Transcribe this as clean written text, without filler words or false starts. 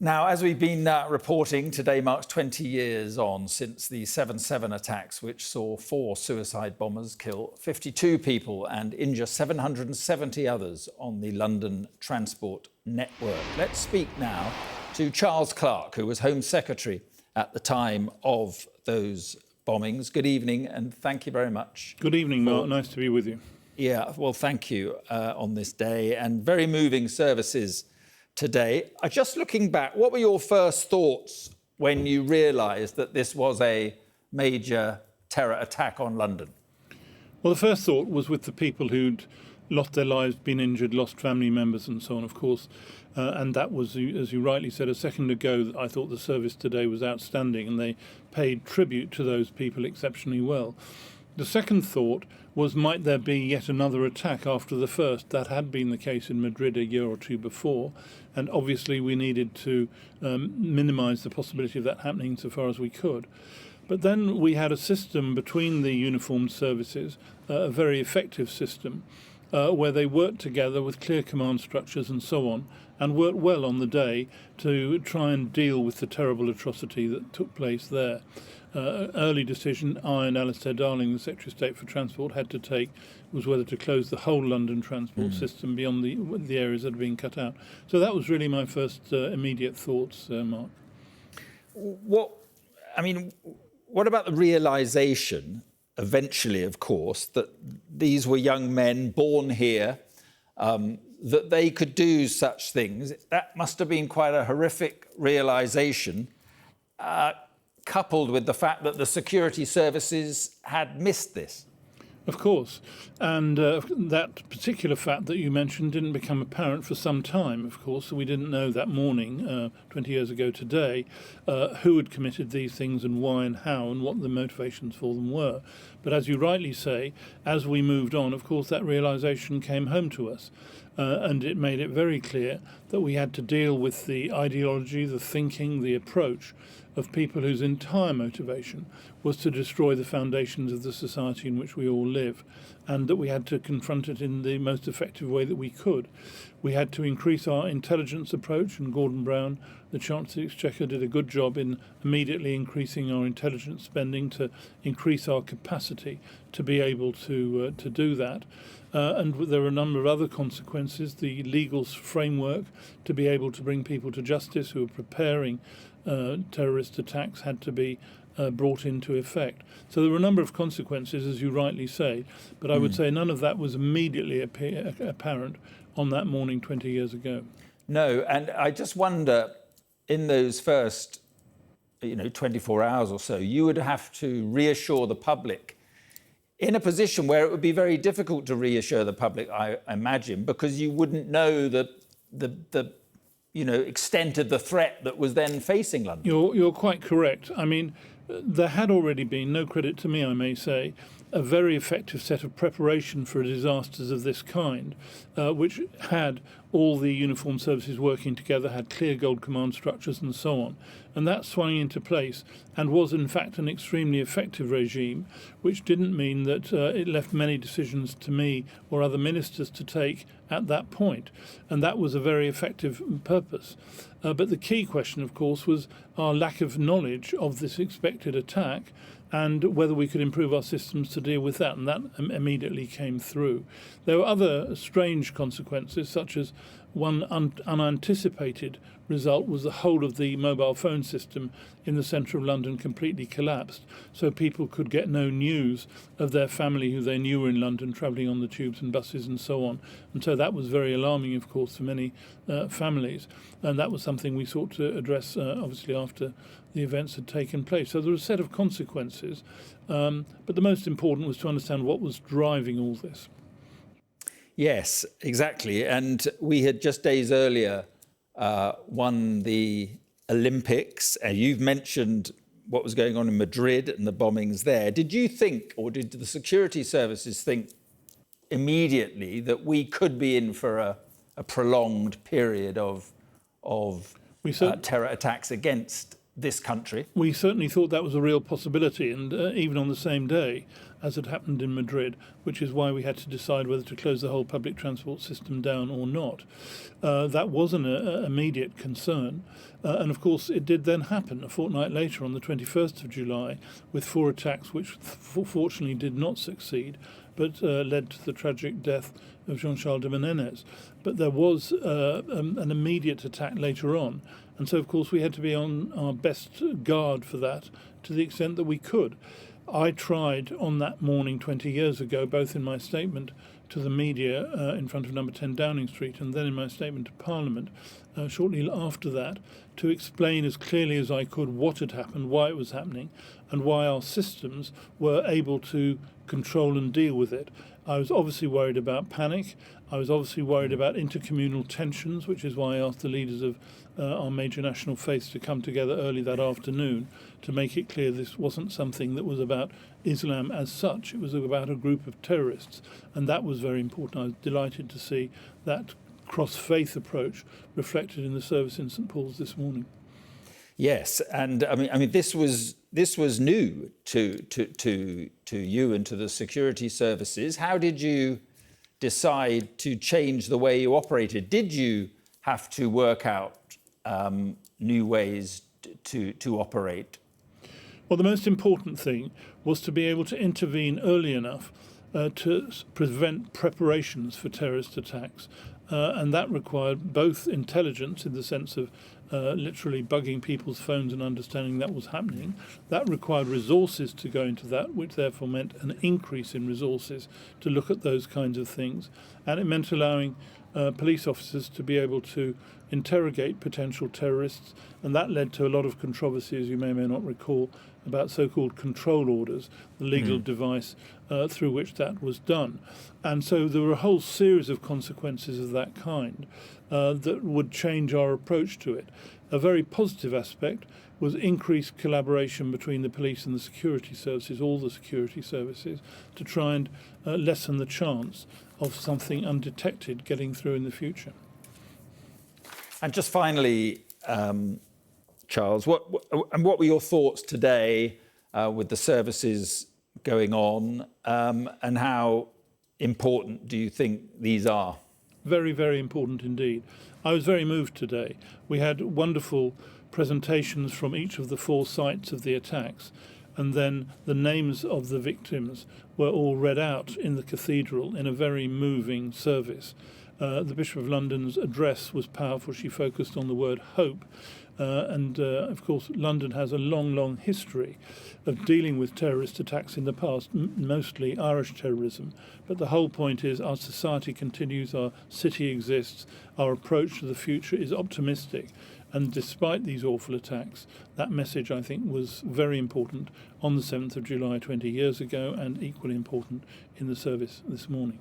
Now, as we've been reporting, today marks 20 years on since the 7/7 attacks, which saw 4 suicide bombers kill 52 people and injure 770 others on the London transport network. Let's speak now to Charles Clarke, who was Home Secretary at the time of those bombings. Good evening, and thank you very much. Good evening, Mark. Nice to be with you. Yeah, well, thank you on this day, and very moving services today. Just looking back, what were your first thoughts when you realised that this was a major terror attack on London? Well, the first thought was with the people who'd lost their lives, been injured, lost family members and so on, of course. And that was, as you rightly said a second ago, I thought the service today was outstanding and they paid tribute to those people exceptionally well. The second thought was, might there be yet another attack after the first? That had been the case in Madrid a year or two before, and obviously we needed to minimise the possibility of that happening so far as we could. But then we had a system between the uniformed services, a very effective system, where they worked together with clear command structures and so on, and worked well on the day to try and deal with the terrible atrocity that took place there. Early decision I and Alistair Darling, the Secretary of State for Transport, had to take was whether to close the whole London transport system beyond the areas that had been cut out. So that was really my first immediate thoughts, Mark. What about the realisation, eventually, of course, that these were young men born here, that they could do such things? That must have been quite a horrific realisation, coupled with the fact that the security services had missed this. Of course, and that particular fact that you mentioned didn't become apparent for some time, of course. So we didn't know that morning, 20 years ago today, who had committed these things and why and how and what the motivations for them were. But as you rightly say, as we moved on, of course, that realisation came home to us. And it made it very clear that we had to deal with the ideology, the thinking, the approach of people whose entire motivation was to destroy the foundations of the society in which we all live, and that we had to confront it in the most effective way that we could. We had to increase our intelligence approach, and Gordon Brown, the Chancellor of the Exchequer, did a good job in immediately increasing our intelligence spending to increase our capacity to be able to do that. And there are a number of other consequences. The legal framework to be able to bring people to justice who are preparing terrorist attacks had to be brought into effect. So there were a number of consequences, as you rightly say, but I would say none of that was immediately apparent on that morning 20 years ago. No, and I just wonder, in those first 24 hours or so, you would have to reassure the public in a position where it would be very difficult to reassure the public, I imagine, because you wouldn't know the extent of the threat that was then facing London. You're quite correct. I mean, there had already been, no credit to me, I may say, a very effective set of preparation for disasters of this kind, which had all the uniformed services working together, had clear gold command structures and so on. And that swung into place and was, in fact, an extremely effective regime, which didn't mean that it left many decisions to me or other ministers to take at that point. And that was a very effective purpose. But the key question, of course, was our lack of knowledge of this expected attack and whether we could improve our systems to deal with that, and that immediately came through. There were other strange consequences, such as one unanticipated result was the whole of the mobile phone system in the centre of London completely collapsed, so people could get no news of their family who they knew were in London, travelling on the tubes and buses and so on. And so that was very alarming, of course, for many families. And that was something we sought to address, obviously, after the events had taken place. So there was a set of consequences, but the most important was to understand what was driving all this. Yes, exactly. And we had just days earlier won the Olympics. You've mentioned what was going on in Madrid and the bombings there. Did you think, or did the security services think immediately that we could be in for a prolonged period of terror attacks against this country? We certainly thought that was a real possibility, and even on the same day, as had happened in Madrid, which is why we had to decide whether to close the whole public transport system down or not. That was an immediate concern. And of course, it did then happen a fortnight later on the 21st of July with 4 attacks which fortunately did not succeed, but led to the tragic death of Jean-Charles de Menendez. But there was an immediate attack later on. And so, of course, we had to be on our best guard for that to the extent that we could. I tried on that morning 20 years ago, both in my statement to the media in front of number 10 Downing Street and then in my statement to Parliament shortly after that, to explain as clearly as I could what had happened, why it was happening, and why our systems were able to control and deal with it. I was obviously worried about panic. I was obviously worried about intercommunal tensions, which is why I asked the leaders of our major national faiths to come together early that afternoon to make it clear this wasn't something that was about Islam as such. It was about a group of terrorists, and that was very important. I was delighted to see that cross-faith approach reflected in the service in St Paul's this morning. Yes, and I mean, this was new to you and to the security services. How did you decide to change the way you operated? Did you have to work out new ways to operate? Well, the most important thing was to be able to intervene early enough to prevent preparations for terrorist attacks. And that required both intelligence in the sense of literally bugging people's phones and understanding that was happening. That required resources to go into that, which therefore meant an increase in resources to look at those kinds of things. And it meant allowing police officers to be able to interrogate potential terrorists. And that led to a lot of controversy, as you may or may not recall, about so-called control orders, the legal device through which that was done. And so there were a whole series of consequences of that kind that would change our approach to it. A very positive aspect was increased collaboration between the police and the security services, all the security services, to try and lessen the chance of something undetected getting through in the future. And just finally, Charles, what were your thoughts today with the services going on, and how important do you think these are? Very, very important indeed. I was very moved today. We had wonderful presentations from each of the 4 sites of the attacks, and then the names of the victims were all read out in the cathedral in a very moving service. The Bishop of London's address was powerful. She focused on the word hope. Of course, London has a long, long history of dealing with terrorist attacks in the past, mostly Irish terrorism. But the whole point is our society continues, our city exists, our approach to the future is optimistic. And despite these awful attacks, that message, I think, was very important on the 7th of July 20 years ago and equally important in the service this morning.